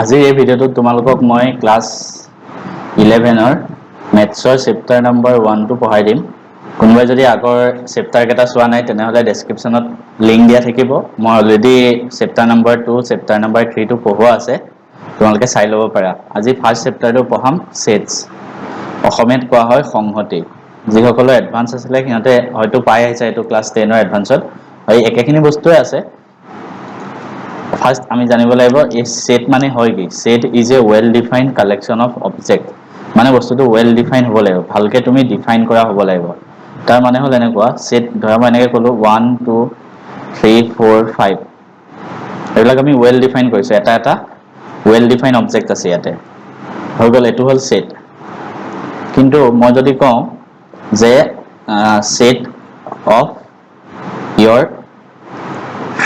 আজিৰ এই ভিডিঅ'টোত তোমালোকক মই ক্লাছ 11ৰ মেথছৰ চেপ্টাৰ নম্বৰ 1টো পঢ়াই দিম। কোনোবাই যদি আগৰ চেপ্টাৰ কেইটা চোৱা নাই তেনেহ'লে ডেছক্ৰিপশ্যনত লিংক দিয়া থাকিব। মই already chapter number 2, chapter number 3টো পঢ়োৱা আছে, তোমালোকে চাই ল'ব পাৰা। আজি ফাৰ্ষ্ট চেপ্টাৰটো পঢ়াম ছেটছ। অসমীয়াত কোৱা হয় সংহতি। যিসকলৰ এডভান্স আছিলে সিহঁতে হয়তো পাই আহিছে এইটো ক্লাছ 10ৰ এডভান্সত। এই একেখিনি বস্তুৱে আছে। ফাৰ্ষ্ট আমি জানিব লাগিব এই সেট মানে হয় কি। Set is a well defined collection of object. মানে বস্তুটো ৱেল ডিফাইন হ'ব লাগিব, ভালকে তুমি ডিফাইন কৰা হ'ব লাগিব। তাৰ মানে হ'ল এনেকুৱা, সেট ধৰা মই এনেকৈ ক'লোঁ 1 2 3 4 5, এইবিলাক আমি ৱেল ডিফাইন কৰিছোঁ। এটা এটা ৱেল ডিফাইন অবজেক্ট আছে ইয়াতে, হৈ গ'ল, এইটো হ'ল সেট। কিন্তু মই যদি কওঁ যে set of your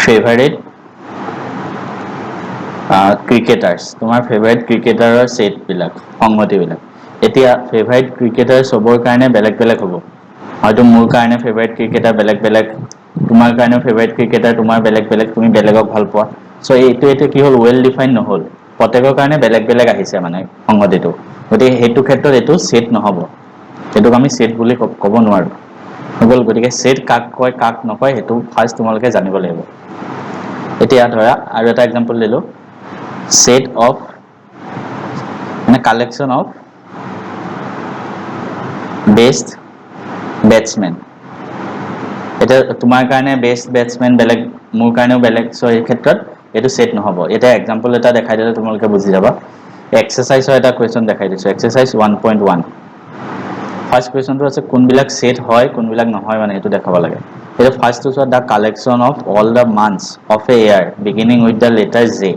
favorite cricketers, তোমাৰ ফেভাৰিট ক্ৰিকেটাৰৰ ছেটবিলাক, সংহতিবিলাক। এতিয়া ফেভাৰিট ক্ৰিকেটাৰ চবৰ কাৰণে বেলেগ বেলেগ হ'ব। হয়তো মোৰ কাৰণে ফেভাৰিট ক্ৰিকেটাৰ বেলেগ বেলেগ, তোমাৰ কাৰণেও ফেভাৰিট ক্ৰিকেটাৰ তোমাৰ বেলেগ বেলেগ, তুমি বেলেগক ভাল পোৱা। চ' এইটো কি হ'ল, ৱেল ডিফাইন নহ'ল, প্ৰত্যেকৰ কাৰণে বেলেগ বেলেগ আহিছে মানে সংহতিটো। গতিকে সেইটো ক্ষেত্ৰত এইটো ছেট নহ'ব, সেইটোক আমি ছেট বুলি ক'ব নোৱাৰোঁ। হৈ গ'ল। গতিকে ছেট কাক কয় কাক নকয় সেইটো ফাৰ্ষ্ট তোমালোকে জানিব লাগিব। এতিয়া ধৰা আৰু এটা এক্সাম্পল দিলোঁ, সেট অফ মানে কালেকশ্যন অফ বেষ্ট বেটছমেন। এতিয়া তোমাৰ কাৰণে বেষ্ট বেটছমেন বেলেগ, মোৰ কাৰণেও বেলেগ। চ' এই ক্ষেত্ৰত এইটো ছেট নহ'ব। এতিয়া এক্সাম্পল এটা দেখাই দিলে তোমালোকে বুজি যাবা। এক্সাৰচাইজৰ এটা কুৱেশ্যন দেখাই দিছোঁ, এক্সাৰচাইজ 1.1। ফাৰ্ষ্ট কুৱেশ্যনটো আছে কোনবিলাক ছেট হয় কোনবিলাক নহয়, মানে সেইটো দেখাব লাগে। এতিয়া ফাৰ্ষ্টটো চোৱা, the collection of all the months of A year beginning with the letter J.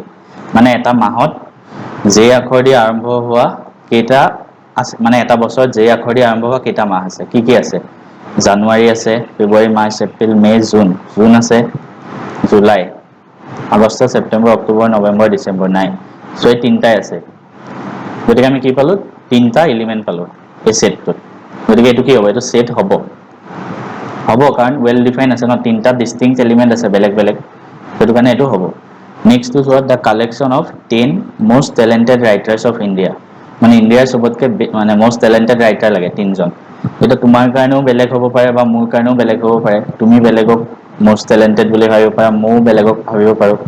মানে এটা মাহত জে আখৰ দি আৰম্ভ হোৱা কেইটা আছে, মানে এটা বছৰত জে আখৰ দি আৰম্ভ হোৱা কেইটা মাহ আছে, কি কি আছে? জানুৱাৰী আছে, ফেব্ৰুৱাৰী, মাৰ্চ, এপ্ৰিল, মে', জুন। জুন আছে, জুলাই, আগষ্ট, ছেপ্টেম্বৰ, অক্টোবৰ, নৱেম্বৰ, ডিচেম্বৰ, নাই। চ' এই তিনিটাই আছে। গতিকে আমি কি পালোঁ? তিনিটা এলিমেণ্ট পালোঁ এই ছেটটোত। গতিকে এইটো কি হ'ব? এইটো ছেট হ'ব, কাৰণ ৱেল ডিফাইন আছে ন, তিনিটা ডিষ্টিংক্ট এলিমেণ্ট আছে বেলেগ বেলেগ, সেইটো কাৰণে এইটো হ'ব। নেক্সটটো চোৱা, the collection of 10 most talented writers of India. মানে ইণ্ডিয়াৰ চবতকে মানে মষ্ট টেলেণ্টেড ৰাইটাৰ লাগে 3জন। এতিয়া তোমাৰ কাৰণেও বেলেগ হ'ব পাৰে বা মোৰ কাৰণেও বেলেগ হ'ব পাৰে। তুমি বেলেগক মষ্ট টেলেণ্টেড বুলি ভাবিব পাৰা, ময়ো বেলেগক ভাবিব পাৰোঁ।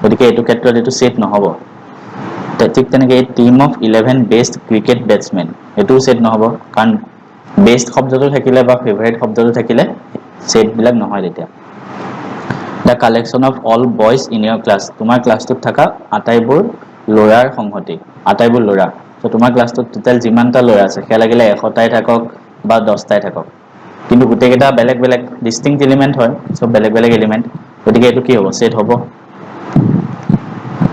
গতিকে এইটো ক্ষেত্ৰত এইটো ছেট নহ'ব। ঠিক তেনেকৈ এই team of 11 best cricket batsmen, এইটোও ছেট নহ'ব, কাৰণ বেষ্ট শব্দটো থাকিলে বা ফেভাৰিট শব্দটো থাকিলে ছেটবিলাক নহয় তেতিয়া। The collection of all boys in your class, তোমাৰ ক্লাছটোত থকা আটাইবোৰ ল'ৰাৰ সংহতি, আটাইবোৰ ল'ৰা। ত' তোমাৰ ক্লাছটোত টোটেল যিমানটা ল'ৰা আছে, সেয়া লাগিলে 100টাই থাকক বা 10টাই থাকক, কিন্তু গোটেইকেইটা বেলেগ বেলেগ ডিষ্টিংক্ট এলিমেণ্ট হয়, চব বেলেগ বেলেগ এলিমেণ্ট। গতিকে এইটো কি হ'ব? ছেট হ'ব।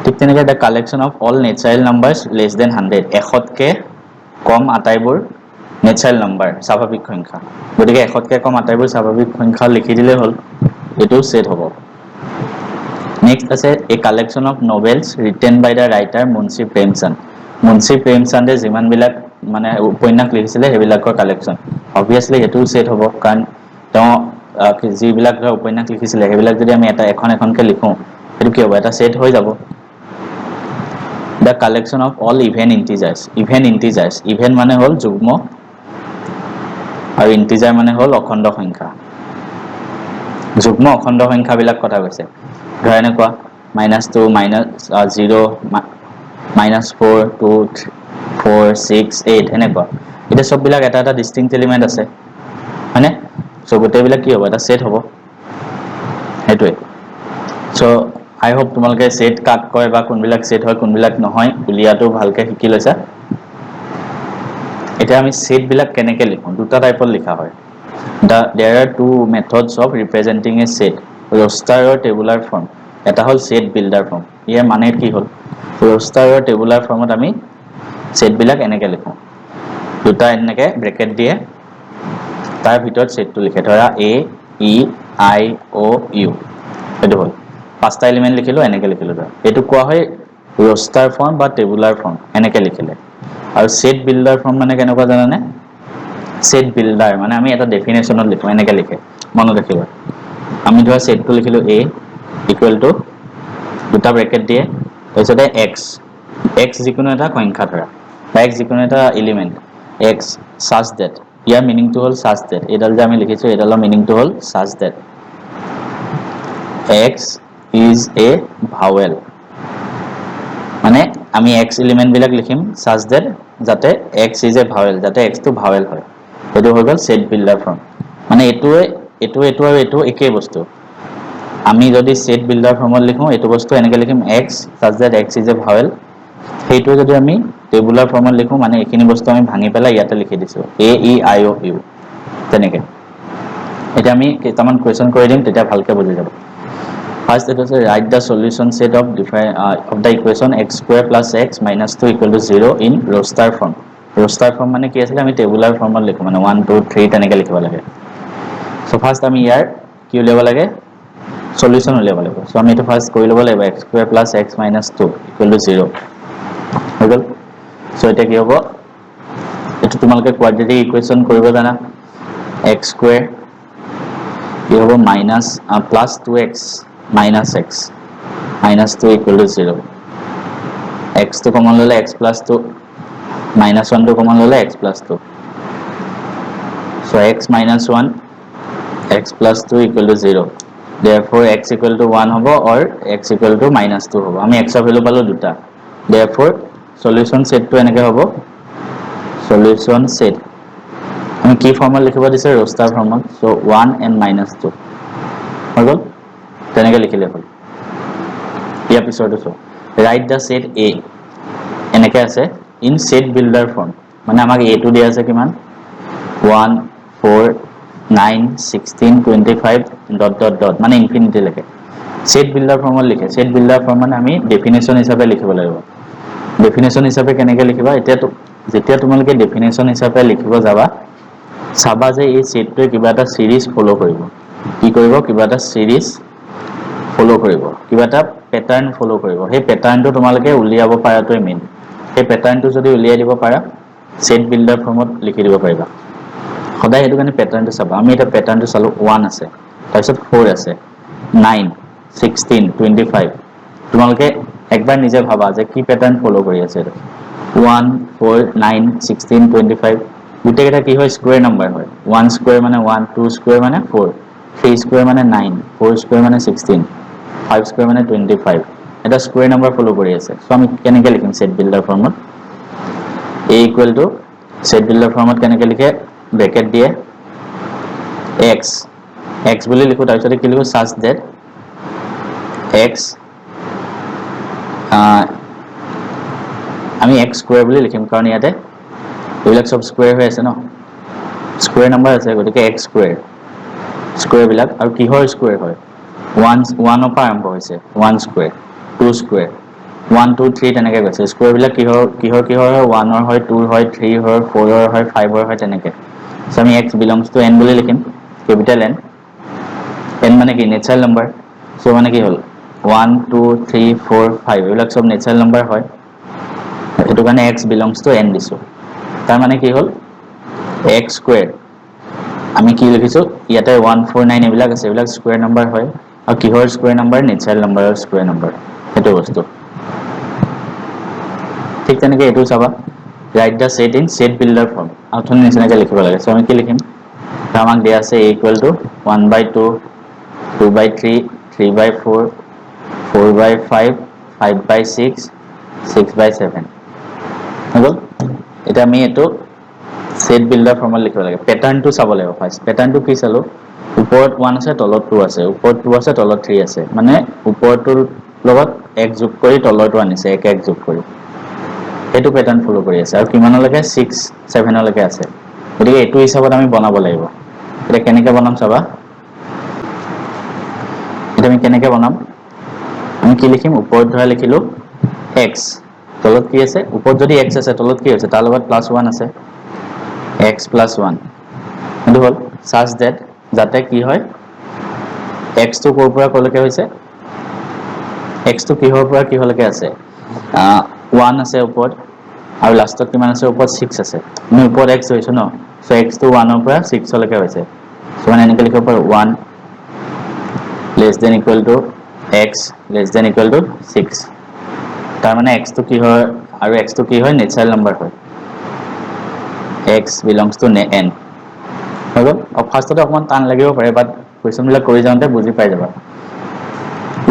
ঠিক তেনেকৈ the collection of all natural numbers less than 100, 100তকৈ কম আটাইবোৰ নেচাৰেল নাম্বাৰ, স্বাভাৱিক সংখ্যা। গতিকে 100তকৈ কম আটাইবোৰ স্বাভাৱিক সংখ্যা লিখি দিলেই হ'ল, এইটোও ছেট হ'ব। নেক্সট আছে a collection of novels written by the writer Munshi Premchand. Munshi প্ৰেমচন্দে যিমানবিলাক মানে উপন্যাস লিখিছিলে সেইবিলাকৰ কালেকশ্যন। অবভিয়াছলি সেইটোও ছেট হ'ব, কাৰণ তেওঁ যিবিলাক ধৰা উপন্যাস লিখিছিলে সেইবিলাক যদি আমি এখন এখনকৈ লিখোঁ, সেইটো কি হ'ব? এটা ছেট হৈ যাব। The collection of all even integers, even integers, even মানে হ'ল যুগ্ম আৰু ইণ্টিজাৰ মানে হ'ল অখণ্ড সংখ্যা। যুগ্ম অখণ্ড সংখ্যাবিলাক কথা কৈছে। ধৰা এনেকুৱা -2, -0, -4, 2, 4, 6, 8 এনেকুৱা। এতিয়া চববিলাক এটা এটা ডিষ্টিংক্ট এলিমেণ্ট আছে, হয়নে? চ' গোটেইবিলাক কি হ'ব? এটা ছেট হ'ব, সেইটোৱে। চ' আই হোপ তোমালোকে ছেট কাক কয় বা কোনবিলাক ছেট হয় কোনবিলাক নহয় উলিয়াটো ভালকৈ শিকি লৈছা। এতিয়া আমি ছেটবিলাক কেনেকৈ লিখোঁ? দুটা টাইপত লিখা হয়। There are two methods of representing a set, roster আৰু টেবুলাৰ ফৰ্ম। এটা হ'ল ছেট বিল্ডাৰ ফৰ্ম। ইয়াৰ মানে কি হ'ল, ৰষ্টাৰ আৰু টেবুলাৰ ফৰ্মত আমি ছেটবিলাক এনেকৈ লিখোঁ, দুটা এনেকৈ ব্ৰেকেট দিয়ে, তাৰ ভিতৰত ছেটটো লিখে। ধৰা AEIOU, সেইটো হ'ল 5টা এলিমেণ্ট লিখিলোঁ, এনেকৈ লিখিলোঁ। ধৰা এইটো কোৱা হয় ৰষ্টাৰ ফৰ্ম বা টেবুলাৰ ফৰ্ম, এনেকৈ লিখিলে। আৰু ছেট বিল্ডাৰ ফৰ্ম মানে কেনেকুৱা জানানে? ছেট বিল্ডাৰ মানে আমি এটা ডেফিনেশ্যনত লিখোঁ, এনেকৈ লিখে, মনত ৰাখিবা। আমি ধৰা ছেটটো লিখিলোঁ A = দুটা ব্ৰেকেট দিয়ে, তাৰপিছতে X, x যিকোনো এটা সংখ্যা ধৰা বা x যিকোনো এটা এলিমেন্ট x such that ইয়াৰ মিনিংটো হ'ল such that এডাল যে আমি লিখিছো এডালৰ মিনিংটো হ'ল such that x is a vowel মানে আমি x এলিমেন্ট বিলাক লিখিম such that যাতে x is a vowel যাতে x টো vowel হয় এটো হৈ গল set builder form মানে এটো আৰু এটো একে বস্তু আমি যদি set builder ফৰ্মত লিখো এটো বস্তু এনেকৈ লিখিম x such that x is a vowel সেইটো যদি আমি টেবুলাৰ ফৰ্মত লিখো মানে এখিনি বস্তু আমি ভাঙি পেলাই ইয়াতে লিখি দিছো a e i o u তেনেকৈ এটা আমি কেইটামান কোৱেশ্চন কৰি দিম তেতিয়া ভালকৈ বুজি যাব First, it was write the solution set of the equation x square plus x minus 2 equal to 0 in roster form. Roster form মানে কি আছিল আমি টেবুলাৰ ফৰ্মত লিখো মানে 1 2 3 তেনেকৈ লিখিব লাগে সো ফাৰ্স্ট আমি ইয়াৰ কি উলিয়াব লাগে সলিউশন উলিয়াব লাগিব সো আমি এটা ফাৰ্স্ট কৰি ল'ব লাগিব x square plus x minus 2 equal to 0 হৈ গল সো এটা কি হ'ব এটো তোমালকে কোয়াড্ৰেটিক ইকুৱেচন কৰিব জানা x square কি হ'ব minus plus 2x minus x minus 2 equal to 0 x to common lole x plus 2 minus 1 to common lole x plus 2 so x minus 1 x plus 2 equal to 0 therefore x equal to 1 hobo or x equal to minus 2 hobo ami x er value palo duta therefore solution set to enake hobo solution set ami ki formal likhiba dise roster formal so 1 and minus 2 hogol তেনেকৈ লিখিলে হ'ল ইয়াৰ পিছৰটো so write the set a এনেকৈ আছে in shed builder form মানে আমাক a টো দিয়া আছে কিমান 1 4 9 16 25 ডট ডট ডট মানে ইনফিনিটি লৈকে সেট বিল্ডাৰ ফৰ্মত লিখে সেট বিল্ডাৰ ফৰ্ম মানে আমি ডেফিনেশন হিচাপে লিখিব লাগিব ডেফিনেশন হিচাপে কেনেকৈ লিখিবা এতিয়া যেতিয়া তোমালোকে ডেফিনেশন হিচাপে লিখিব যাবা চাবা যে এই সেটটোৱে কিবা এটা সিৰিজ ফলো কৰিব কি কৰিব কিবা এটা সিৰিজ ফলো কৰিব কিবা এটা প্যাটাৰ্ন ফলো কৰিব সেই প্যাটাৰ্নটো তোমালোকে উলিয়াব পাৰাটোই মেইন সেই প্যাটাৰ্নটো যদি উলিয়াই দিব পাৰা সেট বিল্ডাৰ ফৰ্মত লিখি দিব পাৰিবা সদায় এটো কাৰণে প্যাটাৰ্নটো চাবা আমি এটা প্যাটাৰ্নটো চালো 1 আছে তাৰপিছত 4 আছে 9 16 25 তোমালোকে একবাৰ নিজে ভাবা যে কি প্যাটাৰ্ন ফলো কৰি আছে 1 4 9 16 25 গুটেকেটা কি হয় স্কয়াৰ নাম্বাৰ হয় 1 স্কয়াৰ মানে 1 2 স্কয়াৰ মানে 4 3 স্কয়াৰ মানে 9 4 স্কয়াৰ মানে 16 5 স্কয়াৰ মানে 25 এটা স্কয়াৰ নাম্বাৰ ফলো কৰি আছে সো আমি কেনেকৈ লিখিম সেট বিল্ডাৰ ফৰ্মত a equal to set builder ফৰ্মত কেনেকৈ লিখে ব্ৰেকেট দিয়ে x বুলি লিখো তাৰপিছত কি লিখো such that x আমি x স্কয়াৰ বুলি লিখিম কাৰণ ইয়াতে এইবিলাক সব স্কয়াৰ হৈ আছে ন স্কয়াৰ নাম্বাৰ আছে গতিকে x স্কয়াৰ বিলাক আৰু কিহৰ স্কয়াৰ হয় 1 পৰা আৰম্ভ হৈছে 1 স্কয়াৰ 2 স্কয়াৰ 1 2 3 তেনেকৈ গৈছে স্কয়াৰ বিলাক কিহৰ হয় 1 ৰ হয় 2 ৰ হয় 3 ৰ হয় 4 ৰ হয় 5 ৰ হয় তেনেকৈ সো আমি x belongs to n বুলি লিখিম ক্যাপিটাল n মানে কি নেচাৰেল নাম্বাৰ সো মানে কি হল 1 2 3 4 5 এইবিলাক সব নেচাৰেল নাম্বাৰ হয় এটো কাৰণে x belongs to n দিছো তাৰ মানে কি হল x স্কয়াৰ আমি কি লিখিছো ইয়াতে 149 এইবিলাক আছে এইবিলাক স্কয়াৰ নাম্বাৰ হয় আৰু কিহৰ স্কয়াৰ নাম্বাৰ নেচাৰেল নাম্বাৰৰ স্কয়াৰ নাম্বাৰ এটো বস্তু ঠিক তেনেকৈ এটো চাবা write the set in set builder form আউথন নিচিনাকৈ লিখিব লাগে সো আমি কি লিখিম আমাক দিয়া আছে a equal to 1/2 2/3 3/4 4/5 5/6 6/7 হল এটা আমি এটো সেট বিল্ডাৰ ফৰ্মত লিখিব লাগে প্যাটাৰ্নটো চাব লাগিব ফাৰ্স্ট প্যাটাৰ্নটো কি চালো ওপৰত 1 আছে তলত 2 আছে ওপৰত 2 আছে তলত 3 আছে মানে ওপৰটোৰ লগত এক যোগ কৰি তলৰটো আনিছে এক যোগ কৰি এটো প্যাটাৰ্ন ফলো কৰি আছে আৰু কিমানলৈকে 6 7 লৈকে আছে গতিকে এটো হিচাপত আমি বনাব লাগিব এটা কেনেকৈ বনাম চাবা এটা আমি কেনেকৈ বনাম আমি কি লিখিম ওপৰত ধৰা লিখিলো x তলত কি আছে ওপৰত যদি x আছে তলত কি আছে তাৰ লগত +1 আছে x + 1 এটো হল such that যাতে কি হয় x টো কোৰ পৰা কলৈকে হৈছে x টো কিহৰ পৰা কিহলৈকে আছে 1 আছে ওপৰত আৰু লাষ্টত কিমান আছে ওপৰত 6 আছে আমি ওপৰত x হৈছো ন সো x টো 1 ৰ পৰা 6 লৈকে হৈছে সো মানে এনেকৈ লিখিব পাৰো 1 less than equal to x less than equal to 6 তাৰ মানে x টো কি হয় আৰু x টো কি হয় নেচাৰেল নাম্বাৰ হয় x belongs to n হৈ গ'ল ফাৰ্ষ্টতে অকমান টান লাগিব পাৰে বাট কোৱেশ্চন বিলাক কৰি যাওঁতে বুজি পাই যাবা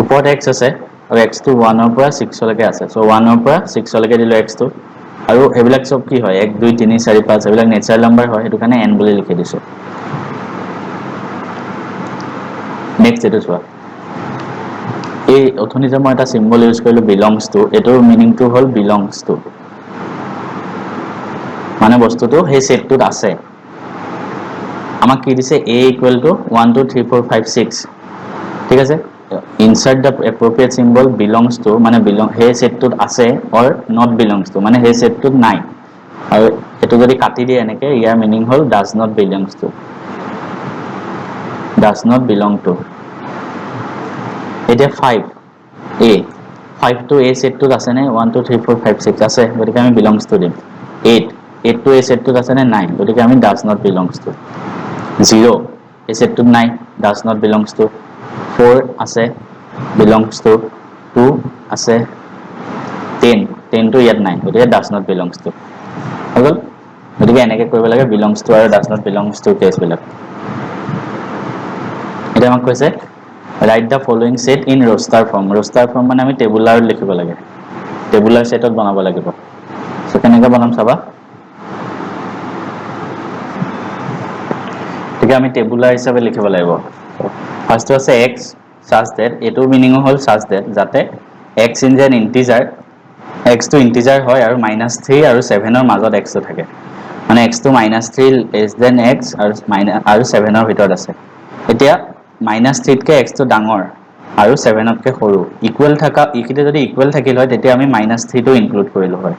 ওপৰত x আছে আৰু x টো 1 ৰ পৰা 6 লৈকে আছে সো 1 ৰ পৰা 6 লৈকে দিলো x টো আৰু এবিলাক সব কি হয় 1 2 3 4 5 এবিলাক নেচাৰেল নাম্বাৰ হয় হেতু কাৰণে n বুলি লিখি দিছো নেক্সট এটো চোৱা এই অথনি যে মই এটা সিম্বল ইউজ কৰিলো belongs to এটোৰ মিনিং টো হল belongs to মানে বস্তুটো সেই সেটটোত আছে আমাক কি দিছে a equal to 1 2 3 4 5 6 ঠিক আছে insert the appropriate symbol belongs to মানে belong সেই সেটটোত আছে or not belongs to মানে সেই সেটটোত নাই আৰু এটো যদি কাটি দিয়ে এনেকে ইয়াৰ মিনিং হল does not belongs to does not belong to এটা 5 a 5 to a সেটটোত আছে নে 1 2 3 4 5 6 আছে গতিকে আমি belongs to দিম 8 to a সেটটোত আছে নে নাই গতিকে আমি does not belongs to 0 a সেটটোত নাই does not belongs to 4 আছে belongs to 2 আছে 10 to ইয়াত নাই গতিকে does not belongs to হৈ গ'ল গতিকে এনেকে কৰিব লাগে belongs to আৰু does not belongs to case বিলাক এটা আমাক কৈছে write the following set in roster form মানে আমি টেবুলাৰ লিখিব লাগে টেবুলাৰ সেটত বনাব লাগিব সো কেনেকৈ বনাম চাবা ঠিক আমি টেবুলাৰ হিচাপে লিখিব লাগিব ফাৰ্স্ট আছে x such that এটোৰ মিনিং হল such that যাতে x in an integer x টো ইন্টিজাৰ হয় আৰু -3 আৰু 7 ৰ মাজত x টো থাকে মানে x টো -3 less than x আৰু 7 ৰ ভিতৰত আছে এতিয়া -3 তকে x টো ডাঙৰ আৰু 7 তকে সৰু ইকুৱেল থাকা ইকিতে যদি ইকুৱেল থাকিল হয় তেতিয়া আমি -3 টো ইনক্লুড কৰিলো হয়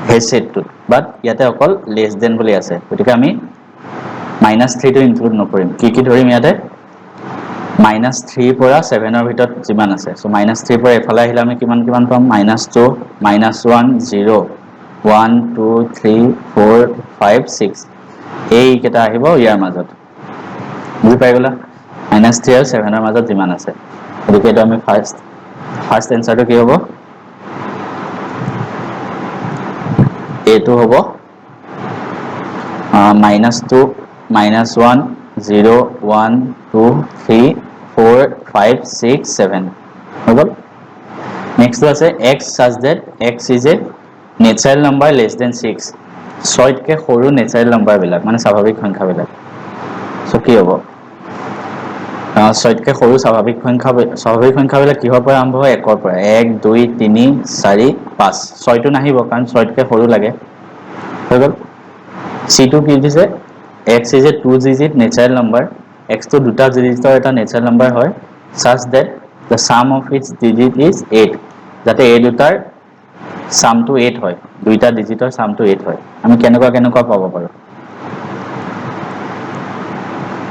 হে সেটটোত বাট ইয়াতে অকল লেস দেন বুলি আছে গতিকে আমি -3 টো ইনক্লুড নকৰিম কি ধৰিম ইয়াতে -3 পৰা 7 ৰ ভিতৰত যিমান আছে সো -3 পৰা এফালে আহিলে আমি কিমান পাম -2 -1 0 1 2 3 4 5 6 এই কেটা আহিব ইয়াৰ মাজত বুজি পাই গলা -3 আৰু 7 ৰ মাজত যিমান আছে গতিকে এটা আমি ফাৰ্স্ট এনসাৰটো কি হ'ব এটো হ'ব -2 -1 0 1 2 3 4 5 6 7 হৈ গ'ল নেক্সট আছে x such that x is a natural number less than 6 6 কে সৰু নেচাৰেল নাম্বাৰ বিলাক মানে স্বাভাৱিক সংখ্যা বিলাক সো কি হ'ব 6 কে সৰু স্বাভাৱিক সংখ্যা বিলাক কিহৰ পৰা আৰম্ভ হয় 1 ৰ পৰা 1 2 3 4 5 6 টো নাহিব কাৰণ 6 কে সৰু লাগে হৈ গ'ল c টো কি দিছে x is a 2 digit natural number x টো দুটা ডিজিটৰ এটা নেচাৰেল নাম্বাৰ হয় such that the sum of its digit is 8 যাতে এই দুটাৰ সামটো 8 হয় দুইটা ডিজিটৰ সামটো 8 হয় আমি কেনেকুৱা পাব পাৰো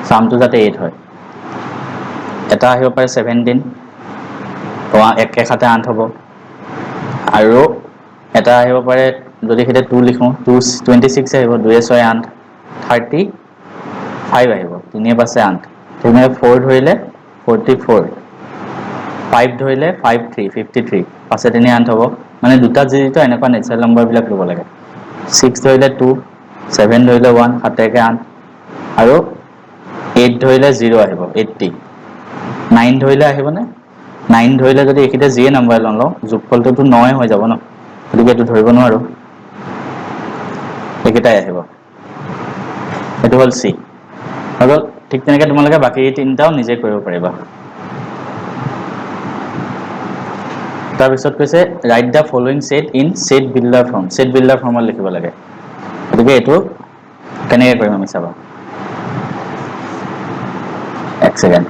সামটো যাতে 8 হয় এটা আহিব পাৰে 17 তো একে খাতে 8 হ'ব আৰু এটা আহিব পাৰে যদি হেতে 2 লিখো 26 আহিব 2 6 8 35 আহিব 3 5 8 তুমি 4 ধৰিলে 44 5 ধৰিলে 53 পাছে 3 8 হ'ব মানে দুটা ডিজিট এনেকুৱা নেচাৰেল নাম্বাৰ বিলাক লব লাগে 6 ধৰিলে 2 7 ধৰিলে 1 7 কে 8 আৰু 8 ধৰিলে 0 আহিব 80 9 ধৰিলে আহিবনে 9 ধৰিলে যদি একিটা জিয়ে নাম্বাৰ লওঁ যোগফলটো 9 হৈ যাব ন গতিকে এটো ধৰিব নোৱাৰো একিটাই আহিব এটো হল c আৰু ঠিক তেনেকৈ তোমালোকে বাকি তিনটাও নিজে কৰিব পাৰিবা তাৰ পিছত কৈছে write the following set in set builder form লিখিব লাগে গতিকে এটো কেনেকৈ কৰিম আমি চাবা এক সেকেন্ড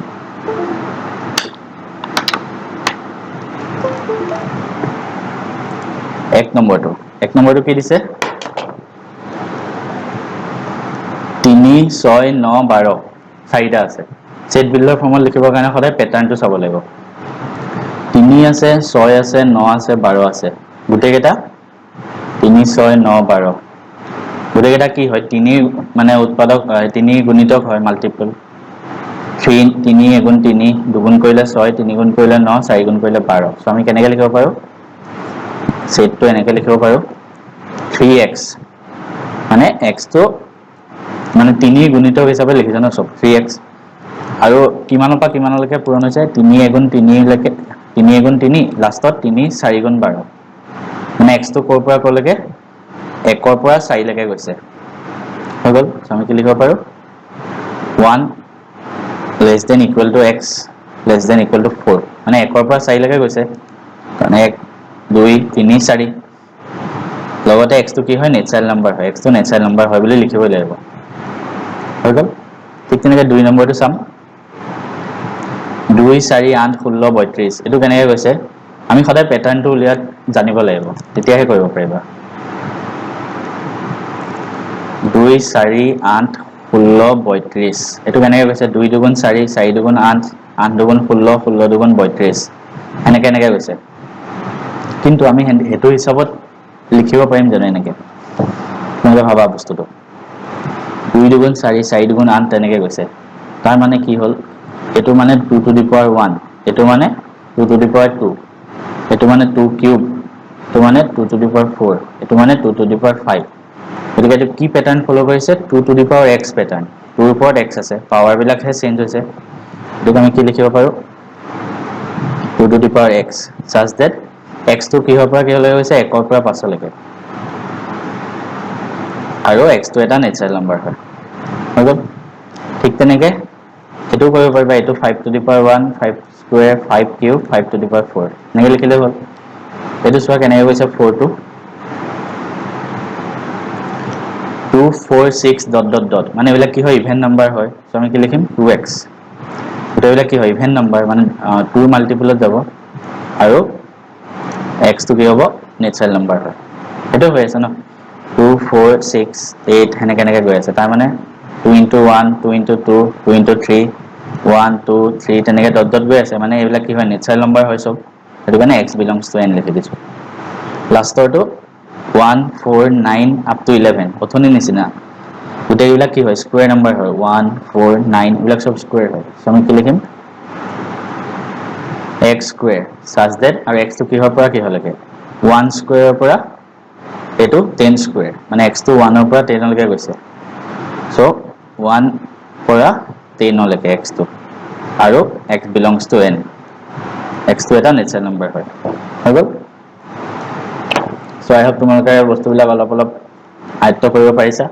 এক নম্বৰটো কি দিছে 3 6 9 12 চাৰিটা আছে সেট বিল্ডাৰ ফৰ্মত লিখিবৰ কাৰণে সদায় প্যাটাৰ্নটো চাব লাগিব 3 আছে 6 আছে 9 আছে 12 আছে গুটেকেটা 3 6 9 12 গুটেকেটা কি হয় 3 মানে উৎপাদক 3 গুণিতক হয় মাল্টিপল 3 গুণ 3 দুগুণ কৰিলে 6 3 গুণ কৰিলে 9 4 গুণ কৰিলে 12 সো আমি কেনেকৈ লিখিব পাৰো সেটটো এনেকৈ লিখিব পাৰোঁ 3x মানে x টো মানে 3 গুণিতক হিচাপে লিখিছে ন সব 3x আৰু কিমানৰ পৰা কিমানলৈকে পূৰণ হৈছে 3 গুণ 3 লৈকে 3 গুণ 3 লাষ্টত 3 4 গুণ 12 মানে x টো ক'ৰ পৰা ক'লৈকে 1 ৰ পৰা 4 লৈকে গৈছে হৈ গ'ল আমি কি লিখিব পাৰোঁ 1 less than equal to x less than equal to 4 মানে 1 ৰ পৰা 4 লৈকে গৈছে কাৰণ 1 2 3 4 লগতে x টো কি হয় নেচাৰেল নাম্বাৰ হয় x টো নেচাৰেল নাম্বাৰ হয় বুলি লিখিব লাগিব হৈ গ'ল ঠিক তেনেকৈ 2 নম্বৰটো চাম 2 4 8 16 32 এটো কেনেকৈ গৈছে আমি সদায় প্যাটাৰ্নটো উলিয়াত জানিব লাগিব তেতিয়াহে কৰিব পাৰিবা 2 4 8 16 32 এটো কেনেকৈ গৈছে 2 দুগুণ 4 4 দুগুণ 8 8 দুগুণ 16 16 দুগুণ 32 এনেকৈ গৈছে কিন্তু আমি হেতু হিচাপত লিখিব পাৰিম জানো এনেকৈ তোমালোকে ভাবা বস্তুটো 2 দুগুণ 4 4 দুগুণ 8 তেনেকৈ গৈছে তাৰ মানে কি হ'ল এটো মানে 2 to the power 1 এটো মানে 2 to the power 2 এটো মানে 2 কিউব এটো মানে 2 to the power 4 এটো মানে 2 to the power 5 গতিকে এটো কি প্যাটাৰ্ন ফলো কৰিছে 2 to the power x pattern 2 ৰ ওপৰত x আছে পাৱাৰ বিলাকহে চেঞ্জ হৈছে এটো আমি কি লিখিব পাৰো 2 to the power x such that x টো কিহৰ পৰা কিহলৈ গৈছে 1 ৰ পৰা 5 লৈকে আৰু x টো এটা নেচাৰেল নাম্বাৰ হয় হৈ গ'ল ঠিক তেনেকৈ এটো কৰিব পাৰিবা এটো 5 to the power 1 5 square 5 cube 5 to the power 4 এনেকৈ লিখিলে হ'ল এটো চোৱা কেনেকৈ গৈছে 4 টো 2 4 6 dot dot dot মানে এবিলাক কি হয় ইভেন নাম্বাৰ হয় সো আমি কি লিখিম 2x এবিলাক কি হয় ইভেন নাম্বাৰ মানে 2 মাল্টিপলত যাব আৰু x টো কি হ'ব নেচাৰেল নাম্বাৰ হয় এটো হৈ আছে ন 2 4 6 8 হেনেকৈ গৈ আছে তাৰ মানে 2 into 1 2 into 2 2 into 3 1 2 3 তেনেকৈ ডট ডট গৈ আছে মানে এইবিলাক কি হয় নেচাৰেল নাম্বাৰ হয় সব সেইটো কাৰণে x belongs to n লিখি দিছো লাষ্টৰটো 1 4 9 up to 11 অথনি নিচিনা গোটেইবিলাক কি হয় স্কয়াৰ নাম্বাৰ হয় 1 4 9 এইবিলাক সব স্কয়াৰ হয় সো আমি কি লিখিম x square such that আৰু x টো কিহৰ পৰা কিহলৈকে 1 square ৰ পৰা এটো 10 square মানে x টো 1 ৰ পৰা 10 লৈকে গৈছে সো 1 পৰা 10 লৈকে x টো আৰু x belongs to n x টো এটা নেচাৰেল নাম্বাৰ হয় হৈ গ'ল সো আই হোপ তোমালোকে বস্তুবিলাক অলপ আয়ত্ত কৰিব পাৰিছা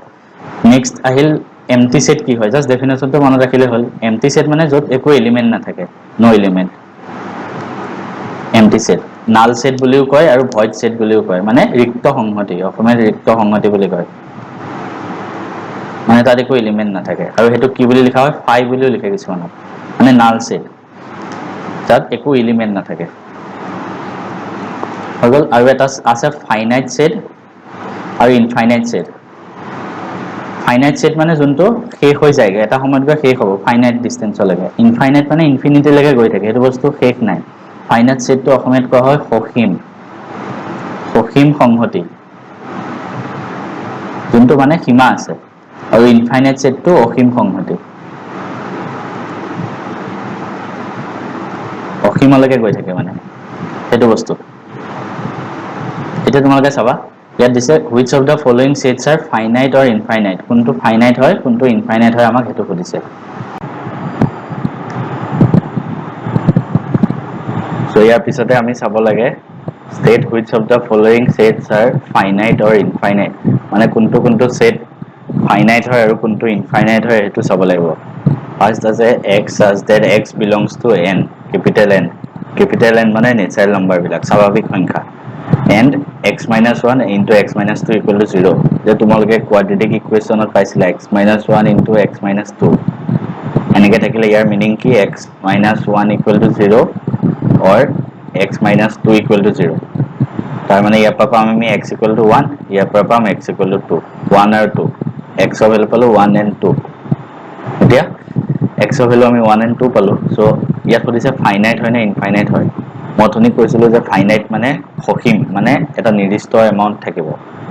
নেক্সট আহিল এম্পটি সেট কি হয় জাস্ট ডেফিনেশনটো মনত ৰাখিলে হ'ল এম্পটি সেট মানে য'ত একো এলিমেন্ট নাথাকে no element empty set null set বুলিও কয় আৰু ভয়েড সেট বুলিও কয় মানে ৰিক্ত সংহতি অসমীয়াত ৰিক্ত সংহতি বুলি কয় মানে তাত একো এলিমেন্ট নাথাকে আৰু হেতু কি বুলি লিখা হয় ফাই বুলিও লিখে কিছুমানত মানে নাল সেট তাত একো এলিমেন্ট নাথাকে হৈ গ'ল আৰু এটা আছে ফাইনাইট সেট আৰু ইনফাইনাইট সেট ফাইনাইট সেট মানে যোনটো শেষ হৈ যায় এটা সময়ত গৈ শেষ হ'ব ফাইনাইট ডিসটেন্সলৈকে ইনফাইনাইট মানে ইনফিনিটিলৈকে গৈ থাকে সেইটো বস্তু শেষ নাই ফাইনাইট সেটটো অসমীয়াত কোৱা হয় সসীম সংহতি যোনটো মানে সীমা আছে আৰু ইনফাইনাইট সেটটো অসীম সংহতি অসীমলৈকে গৈ থাকে মানে সেইটো বস্তু এটা তোমালোকে চাবা ইয়াত দিছে which of the following sets are finite or infinite কোনটো ফাইনাইট হয় কোনটো ইনফাইনাইট হয় আমাক হেতু সুধিছে সো ইয়াৰ পিছতে আমি চাব লাগে state which of the following sets are finite or infinite মানে কোনটো সেট ফাইনাইট হয় আৰু কোনটো ইনফাইনাইট হয় হেতু চাব লাগিব ফাৰ্স্ট আছে x such that x belongs to n capital N মানে নেচাৰেল নাম্বাৰ বিলাক স্বাভাৱিক সংখ্যা and x minus 1 into x minus 2 equal to 0 যে তোমালোকে কোৱাড্ৰেটিক ইকুৱেশ্যনত পাইছিলা x minus 1 into x minus 2 এনেকৈ থাকিলে ইয়াৰ মিনিং কি x minus 1 equal to 0 or x minus 2 equal to 0 তাৰ মানে ইয়াৰ পৰা পাম আমি x equal to 1 ইয়াৰ পৰা পাম x equal to 2 1 আৰু 2 x ৰ ভ্যালু পালো 1 and 2 এতিয়া x ৰ ভ্যালু আমি 1 and 2 পালো সো ইয়াত সুধিছে ফাইনাইট হয় নে ইনফাইনাইট হয় মই অথনি কৈছিলো যে ফাইনাইট মানে সসীম মানে এটা নিৰ্দিষ্ট এমাউন্ট থাকিব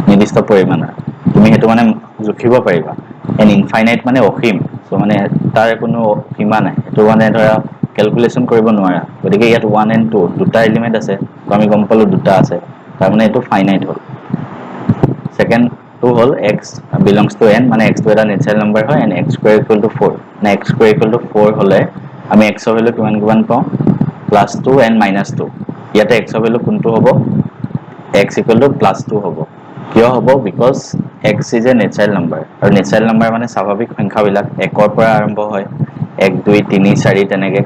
নিৰ্দিষ্ট পৰিমাণৰ তুমি হেতু মানে জুখিব পাৰিবা এণ্ড ইনফাইনাইট মানে অসীম সো মানে তাৰ কোনো সীমা নাই হেতু মানে ধৰা ক্যালকুলেশন কৰিব নোৱাৰা গতিকে ইয়াত 1 and 2 দুটা এলিমেন্ট আছে তো আমি গম পালো দুটা আছে তাৰ মানে এটো ফাইনাইট হল সেকেন্ড টু হল x belongs to n মানে x to এটা নেচাৰেল নাম্বাৰ হয় and x square equal to 4 না x square equal to 4 হলে আমি x ৰ ভ্যালু কিমান পাওঁ +2 and -2 ইয়াতে x ৰ ভ্যালু কোনটো হ'ব x equal to +2 হ'ব কিয় হ'ব because x is a natural number আৰু natural number মানে স্বাভাৱিক সংখ্যা বিলাক 1 ৰ পৰা আৰম্ভ হয় 1 2 3 4 তেনেকে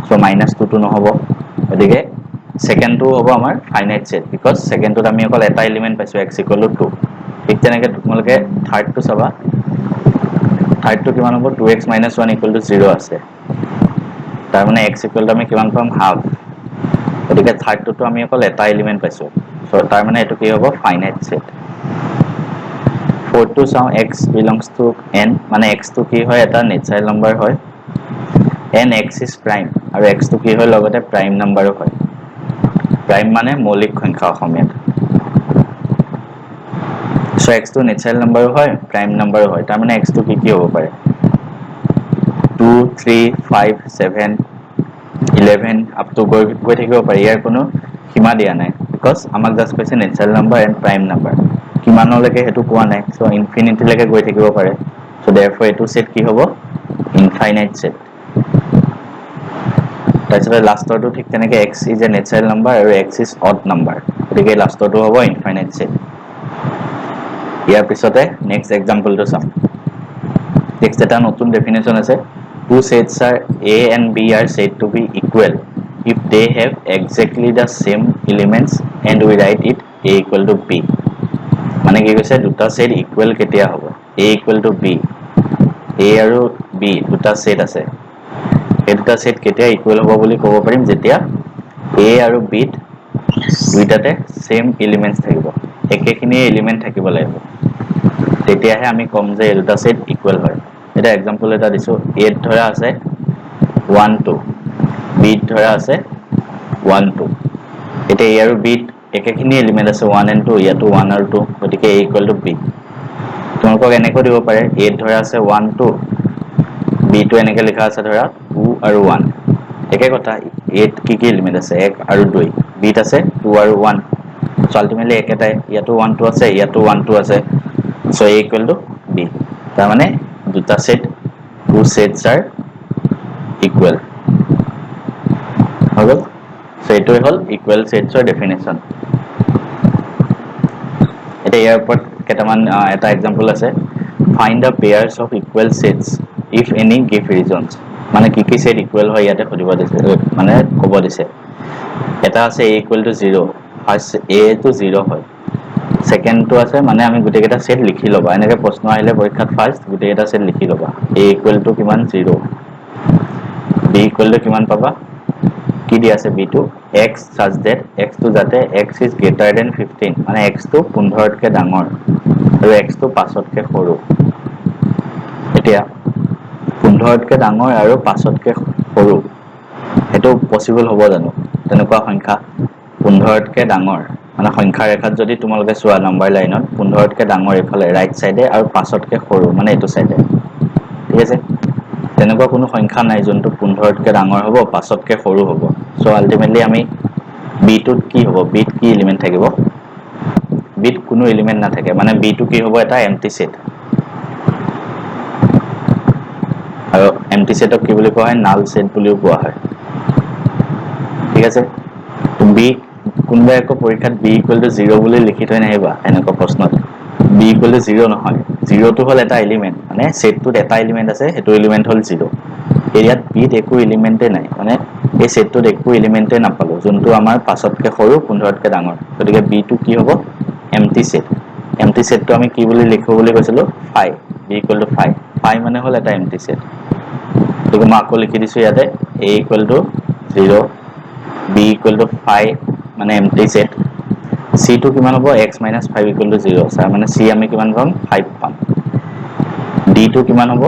সো -2 টো নহব গতিকে সেকেন্ড টো হ'ব আমাৰ ফাইনাইট সেট বিকজ সেকেন্ড টোত আমি অকল এটা এলিমেন্ট পাইছো x equal to 2 ঠিক তেনেকে তোমালোকে থাৰ্ড টো চাবা থাৰ্ড টো কিমান হ'ব 2x - 1 equal to 0 আছে তাৰ মানে x equal to আমি কিমান পাম হাফ গতিকে থাৰ্ড টো আমি অকল এটা এলিমেন্ট পাইছো সো তাৰ মানে এটো কি হ'ব ফাইনাইট সেট fourth to চাও x belongs to n মানে x টো কি হয় এটা নেচাৰেল নাম্বাৰ হয় and x is prime আৰু x টো কি হয় লগতে প্ৰাইম নাম্বাৰো হয় প্ৰাইম মানে মৌলিক সংখ্যা অসমীয়াত সো x টো নেচাৰেল নাম্বাৰো হয় প্ৰাইম নাম্বাৰো হয় তাৰ মানে x টো কি হ'ব পাৰে 2 3 5 7 11 up to গৈ থাকিব পাৰে ইয়াৰ কোনো সীমা দিয়া নাই বিকজ আমাক জাস্ট কৈছে natural number and prime number কিমানলৈকে হেতু কোৱা নাই সো ইনফিনিটি লৈকে গৈ থাকিব পাৰে সো therefore এটো সেট কি হ'ব ইনফাইনাইট সেট তাৰপিছতে লাষ্টৰটো ঠিক তেনেকে x is a natural number আৰু x is odd number গতিকে লাষ্টৰটো হ'ব ইনফাইনাইট সেট ইয়াৰ পিছতে নেক্সট এক্সাম্পলটো চাম নেক্সট এটা নতুন ডেফিনেশন আছে two sets are a and b are said to be equal if they have exactly the same elements and we write it a equal to b মানে কি কৈছে দুটা set equal কেতিয়া হ'ব a equal to b a আৰু b দুটা set আছে এই দুটা সেট কেতিয়া ইকুৱেল হ'ব বুলি ক'ব পাৰিম যেতিয়া a আৰু b দুইটাতে সেম এলিমেন্টস থাকিব একেখিনি এলিমেন্ট থাকিব লাগিব তেতিয়াহে আমি কম যে এই দুটা সেট ইকুৱেল হয় এটা एग्जांपल এটা দিছো a ধৰা আছে 1 2 b ধৰা আছে 1 2 এটা a আৰু b একেখিনি এলিমেন্ট আছে 1 and 2 ইয়াতো 1 আৰু 2 গতিকে a equal to b তোমালোকক এনেকৈ দিব পাৰে a ধৰা আছে 1 2 b টো এনেকৈ লিখা আছে ধৰা 2 আৰু 1 একে কথা a কি কি এলিমেন্ট আছে 1 আৰু 2 b ত আছে 2 আৰু 1 সো আলটিমেটলি একেটাই ইয়াতো 1 2 আছে ইয়াতো 1 2 আছে so a equal to b তাৰ মানে দুটা set two sets are equal hall so এটো হল ইকুৱেল সেটছৰ ডেফিনেশন এটা ইয়াৰ ওপৰত কেটামান এটা एग्जांपल আছে find the pairs of equal sets if any give reasons মানে কি কি সেট ইকুৱেল হয় ইয়াতে খুদিব দিছে মানে ক'ব দিছে এটা আছে a equal to 0 first a to 0 হয় সেকেন্ড টো আছে মানে আমি গুটেকেটা সেট লিখি লবা এনেকে প্ৰশ্ন আহিলে পৰীক্ষাত ফাৰ্স্ট গুটেকেটা সেট লিখি লবা a equal to কিমান 0 b equal to কিমান পাবা কি দি আছে b টো x such that x টো যাতে x is greater than 15 মানে x টো 15 তকে ডাঙৰ আৰু x টো 5 তকে সৰু এতিয়া 15 তকে ডাঙৰ আৰু 5 তকে সৰু এটো পসিবল হ'ব জানো তেনেকুৱা সংখ্যা 15 তকে ডাঙৰ মানে সংখ্যা ৰেখাত যদি তোমালোকে চোৱা নম্বৰ লাইনত 15 তকে ডাঙৰ ইফালে ৰাইট সাইডে আৰু 5 তকে সৰু মানে এটো সাইডে ঠিক আছে তেনেকুৱা কোনো সংখ্যা নাই যোনটো 15 তকে ডাঙৰ হ'ব 5 তকে সৰু হ'ব সো আলটিমেটলি আমি b টোত কি হ'ব b ত কি এলিমেন্ট থাকিব b ত কোনো এলিমেন্ট নাথাকে মানে b টো কি হ'ব এটা এম্পটি সেট আৰু এম্পটি সেটক কি বুলি কোৱা হয় নাল সেট বুলিও কোৱা হয় ঠিক আছে b কোনবা এক পৰীক্ষাত b = 0 বুলি লিখি থৈ নাহিবা এনেকুৱা প্ৰশ্নত b = 0 নহয় 0 টো হল এটা এলিমেন্ট মানে সেটটোত এটা এলিমেন্ট আছে হেতু এলিমেন্ট হল 0 এৰিয়াত b ত একো এলিমেন্টে নাই মানে এই সেটটোত একো এলিমেন্টে নাপালো যোনটো আমাৰ 5 তকে সৰু 15 তকে ডাঙৰ গতিকে b টো কি হ'ব এম্পটি সেটটো আমি কি বুলি লিখো বুলি কৈছিলো phi b = phi মানে হল এটা এম্পটি সেট গতিকে মই আকৌ লিখি দিছো ইয়াতে a = 0 b = phi মানে এম্পটি সেট c টো কিমান হ'ব x - 5 = 0 স্যাৰ মানে c আমি কিমান পাম 5 পাম d টো কিমান হ'ব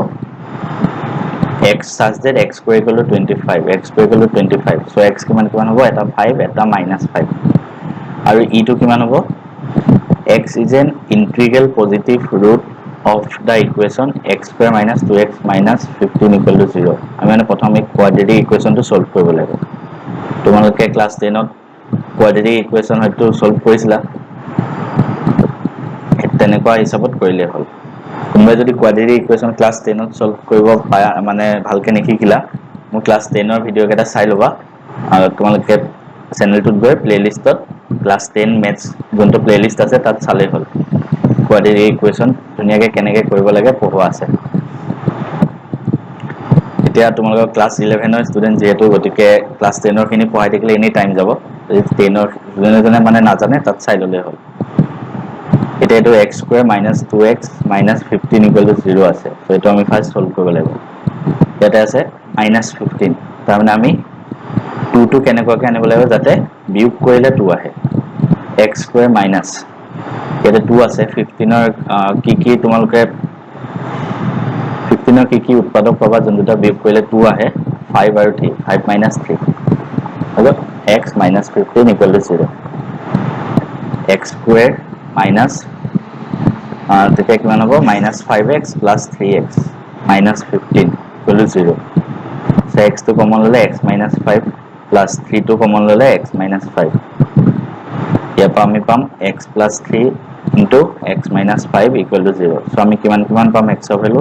x such that x square equal to 25 x square equal to 25 so x কিমান হ'ব এটা 5 এটা -5 আৰু e টো কিমান হ'ব x is an integral positive root of the equation x square minus 2x minus 15 equal to 0 আমি মানে প্ৰথমে কোয়াড্ৰেটিক ইকুৱেচনটো সলভ কৰিব লাগিব তোমালোকে ক্লাস 10 ত কোৱাড্ৰেটিক ইকুৱেশ্যন হয়তো সলভ কৰিছিলা তেনেকুৱা হিচাপত কৰিলে হ'ল কোনোবাই যদি কোৱাড্ৰেটিক ইকুৱেশ্যন ক্লাছ 10ত সলভ কৰিব পাৰা মানে ভালকে নিশিকিলা মোৰ ক্লাছ 10ৰ ভিডিঅ' কেইটা চাই ল'বা আৰু তোমালোকে চেনেলটোত গৈ প্লেলিষ্টত ক্লাছ 10 মেথছ যোনটো প্লেলিষ্ট আছে তাত চালেই হ'ল কোৱাড্ৰেটিক ইকুৱেশ্যন ধুনীয়াকৈ কেনেকৈ কৰিব লাগে পঢ়োৱা আছে এতিয়া তোমালোকৰ ক্লাছ 11ৰ ষ্টুডেণ্ট যিহেতু গতিকে ক্লাছ 10ৰ খিনি পঢ়াই থাকিলে এনেই টাইম যাব 10ৰ যোনে মানে নাজানে তাত চাই ল'লেই হ'ল এতিয়া এইটো x square minus 2x minus 15 equal to 0 আছে তো এইটো আমি ফাৰ্ষ্ট সলভ কৰিব লাগিব ইয়াতে আছে মাইনাছ 15 তাৰমানে আমি 2টো কেনেকুৱাকৈ আনিব লাগিব যাতে বিয়োগ কৰিলে 2 আহে x স্কোয়াৰ মাইনাছ ইয়াতে 2 আছে 15ৰ কি তোমালোকে 15ৰ কি উৎপাদক পাবা যোনটা বিয়োগ কৰিলে 2 আহে 5 আৰু 3 5 মাইনাছ 3 হ'ব x minus 15 equal to 0 x square minus তেতিয়া কিমান হ'ব minus 5x plus 3x minus 15 equal to 0 so x টো কমন ল'লে x মাইনাছ 5 প্লাছ 3 টো কমন ল'লে x মাইনাছ 5 ইয়াৰ পৰা আমি পাম x plus 3 into x minus 5 equal to 0 so আমি কিমান পাম x ৰ ভেলু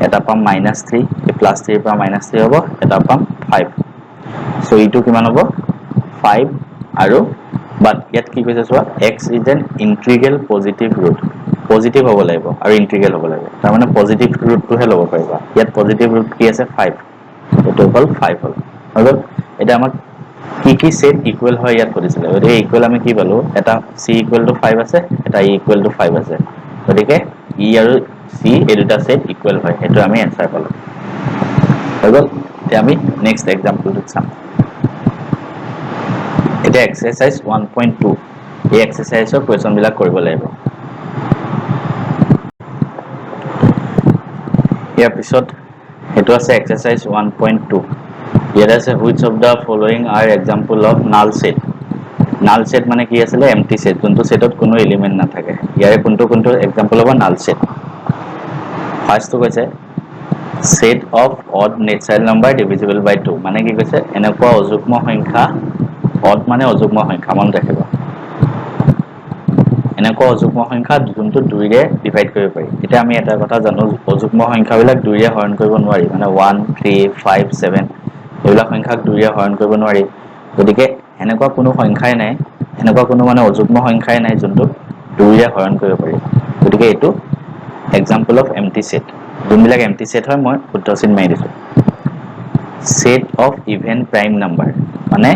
এটা পাম মাইনাছ 3 প্লাছ 3 ৰ পৰা মাইনাছ 3 হ'ব এটা পাম 5 so ইটো কিমান হ'ব 5 আৰু বাট ইয়াত কি কৈছে চোৱা x is an integral positive root positive হ'ব লাগিব আৰু ইন্টিগ্ৰেল হ'ব লাগিব তাৰ মানে পজিটিভ ৰুটটোহে ল'ব পাৰিবা ইয়াত পজিটিভ ৰুট কি আছে 5 এইটো হ'ল 5 হ'ল আৰু এটা আমাক কি সেট ইকুৱেল হয় ইয়াত কৰিছিলে গতিকে ইকুৱেল আমি কি পালো এটা c ইকুৱেল টু 5 আছে এটা e ইকুৱেল টু 5 আছে গতিকে e আৰু c এই দুটা সেট ইকুৱেল হয় সেইটো আমি এনসাৰ পালো হৈ গ'ল এতিয়া আমি নেক্সট এক্সাম্পলটো চাম এতিয়া এক্সাৰসাইজ 1.2 এই এক্সাৰসাইজৰ কোৱেশ্চন বিলাক কৰিব লাগিব ইয়াৰ পিছত এটো আছে এক্সাৰসাইজ 1.2 ইয়াত আছে which of the following are example of null set null set মানে কি আছিল empty set যোনটো সেটত কোনো এলিমেন্ট নাথাকে ইয়াৰে কোনটো এক্সাম্পল হ'ব null set ফাৰ্স্টটো কৈছে set of odd natural number divisible by 2 মানে কি কৈছে এনেকুৱা অযুগ্ম সংখ্যা odd মানে অযুগ্ম সংখ্যা মন ৰাখিবা এনেকুৱা অযুগ্ম সংখ্যা যোনটো 2 ৰে ডিভাইড কৰিব পাৰি এটা আমি এটা কথা জানো অযুগ্ম সংখ্যাবিলাক 2 ৰে হৰণ কৰিব নোৱাৰি মানে 1 3 5 7 এইবিলাক সংখ্যাক 2 ৰে হৰণ কৰিব নোৱাৰি গতিকে এনেকুৱা কোনো সংখ্যাই নাই এনেকুৱা কোনো মানে অযুগ্ম সংখ্যাই নাই যোনটো 2 ৰে হৰণ কৰিব পাৰি গতিকে এটো এক্সাম্পল অফ এম্পটি সেট যোনবিলাক এম্পটি সেট হয় মই শুদ্ধ চিন মাৰি দিছো set of even prime number মানে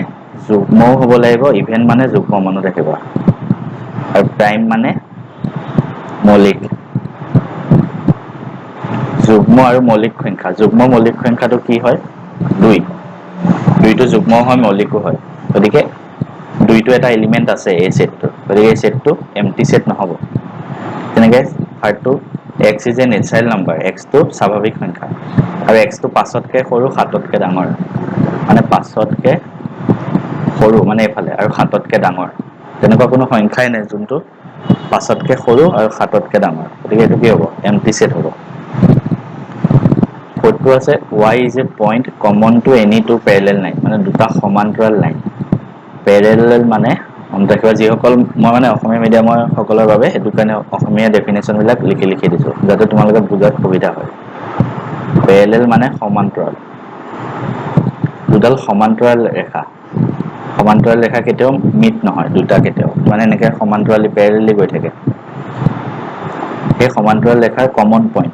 যুগ্মও হ'ব লাগিব ইভেন মানে যুগ্ম মনত ৰাখিবা আৰু প্ৰাইম মানে মৌলিক যুগ্ম আৰু মৌলিক সংখ্যা যুগ্ম মৌলিক সংখ্যাটো কি হয় 2 দুইটো যুগ্ম হয় মৌলিকো হয় গতিকে দুইটো এটা এলিমেন্ট আছে এই সেটটো গতিকে এই সেটটো এম্পটি সেট নহব তেনেকৈ থাৰ্ডটো x is a natural number x টো স্বাভাৱিক সংখ্যা আৰু x টো 5 তকৈ সৰু 7 তকৈ ডাঙৰ মানে 5 তকৈ সৰু মানে এফালে আৰু 7 তকৈ ডাঙৰ তেনেকুৱা কোনো সংখ্যাই নাই যোনটো 5 তকৈ সৰু আৰু 7 তকৈ ডাঙৰ গতিকে এটো কি হ'ব এম্পটি সেট হ'ব ফৰটো আছে y is a point common to any two parallel line মানে দুটা সমান্তৰাল লাইন parallel মানে অন্তত যিসকল মই মানে অসমীয়া মিডিয়ামৰ সকলৰ বাবে হেতু কাৰণে অসমীয়া ডেফিনেশন বিলাক লিখি দিছো যাতে তোমালোকে বুজাত সুবিধা হয় parallel মানে সমান্তৰাল দুডাল সমান্তৰাল ৰেখা কেতিয়াও মিট নহয় দুটা কেতিয়াও মানে এনেকৈ সমান্তৰালি প্যাৰেলালি গৈ থাকে এই সমান্তৰাল ৰেখাৰ কমন পইণ্ট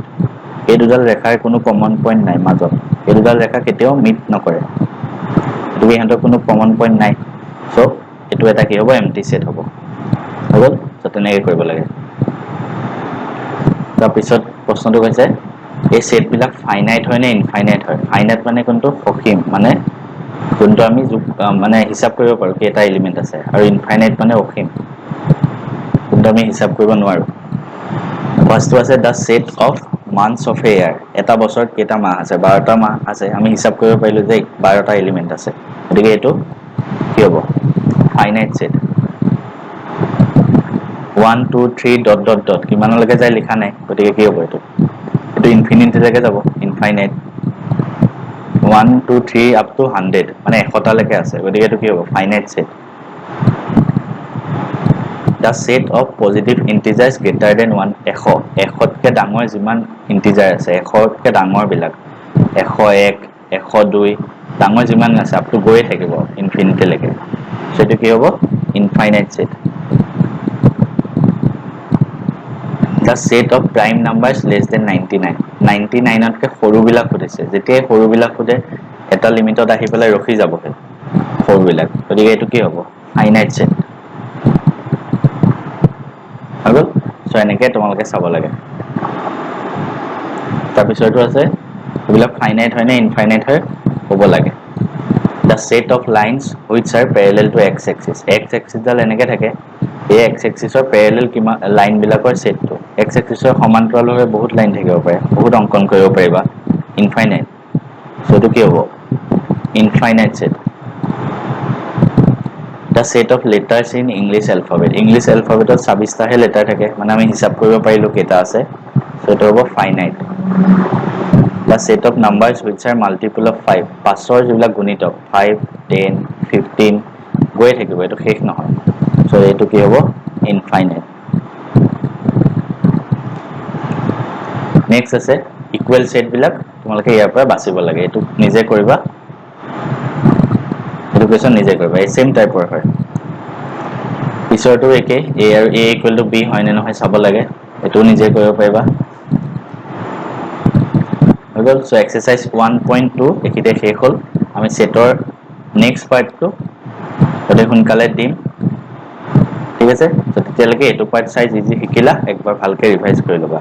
এই দুডাল ৰেখাৰ কোনো কমন পইণ্ট নাই মাজত এই দুডাল ৰেখা কেতিয়াও মিট নকৰে গতিকে ইহঁতৰ কোনো কমন পইণ্ট নাই সো এটো এটা কি হ'ব এম্পটি সেট হ'ব হ'ল তো তেনেকৈ কৰিব লাগে তাৰ পিছত প্ৰশ্নটো হৈছে এই সেট বিলাক ফাইনাইট হয় নে ইনফাইনাইট হয় ফাইনাইট মানে কোনটো অসীম মানে যোনটো আমি মানে হিসাব কৰিব পাৰো কি এটা এলিমেন্ট আছে আৰু ইনফাইনাইট মানে অসীম যোনটো আমি হিসাব কৰিব নোৱাৰো ফাৰ্স্টটো আছে দা সেট অফ মান্থস অফ এ ইয়াৰ এটা বছৰত কেইটা মাহ আছে 12টা মাহ আছে আমি হিসাব কৰিব পাৰিলো যে 12টা এলিমেন্ট আছে গতিকে এটো কি হ'ব finite set 1 2 3 dot dot dot কিমানলৈকে যায় লিখা নাই গতিকে কি হ'ব এটো ইনফিনিটিলৈকে যাব ইনফাইনাইট 1 2 3 আপ টু 100 মানে 100 টা লৈকে আছে গতিকে এটো কি হ'ব finite set the set of positive integers greater than 1 100তকৈ ডাঙৰ যিমান ইণ্টিজাৰ আছে 100তকৈ ডাঙৰবিলাক 101 102 ডাঙৰ যিমান আছে আপটো গৈয়ে থাকিব ইনফিনিটিলৈকে সেইটো কি হ'ব infinite set the set of prime numbers less than 99 99তকৈ সৰুবিলাক সুধিছে যেতিয়াই সৰুবিলাক সোধে এটা লিমিটত আহি পেলাই ৰখি যাবহে সৰুবিলাক গতিকে এইটো কি হ'ব ফাইনাইট সেট হৈ গ'ল চ' এনেকৈ তোমালোকে চাব লাগে তাৰপিছতো আছে এইবিলাক ফাইনাইট হয় নে ইনফাইনাইট হয় হ'ব লাগে the set of lines which are parallel to X axis এক্সিছডাল এনেকৈ থাকে এই এক্স এক্সিছৰ পেৰেলেল কিমান লাইনবিলাকৰ সেটটো এক্স এক্সিছৰ সমান্তৰালভাৱে বহুত লাইন থাকিব পাৰে বহুত অংকন কৰিব পাৰিবা ইনফাইনাইট চ' এইটো কি হ'ব infinite set the set of letters in English alphabet English এলফাবেটত 26টাহে লেটাৰ থাকে মানে আমি হিচাপ কৰিব পাৰিলোঁ কেইটা আছে চ' এইটো হ'ব finite the set of numbers which are multiple of 5 5ৰ যিবিলাক গুণিতক 5 10 15 গৈয়ে থাকিব এইটো শেষ নহয় চ' এইটো কি হ'ব ইনফাইনাইট নেক্সট আছে ইকুৱেল সেটবিলাক তোমালোকে ইয়াৰ পৰা বাচিব লাগে এইটো নিজে কৰিবা এইটো কুৱেশ্যন নিজে কৰিবা এই চেম টাইপৰ হয় পিছৰটো একেই এ আৰু এ ইকুৱেল টু বি হয় নে নহয় চাব লাগে এইটোও নিজে কৰিব পাৰিবা হৈ গ'ল চ' এক্সাৰচাইজ 1.2 এইখিনিতে শেষ হ'ল আমি সেটৰ নেক্সট পাৰ্টটো অতি সোনকালে দিম ঠিক আছে চ' তেতিয়ালৈকে এইটো পাৰ্ট চাই যি শিকিলা একবাৰ ভালকৈ ৰিভাইজ কৰি ল'বা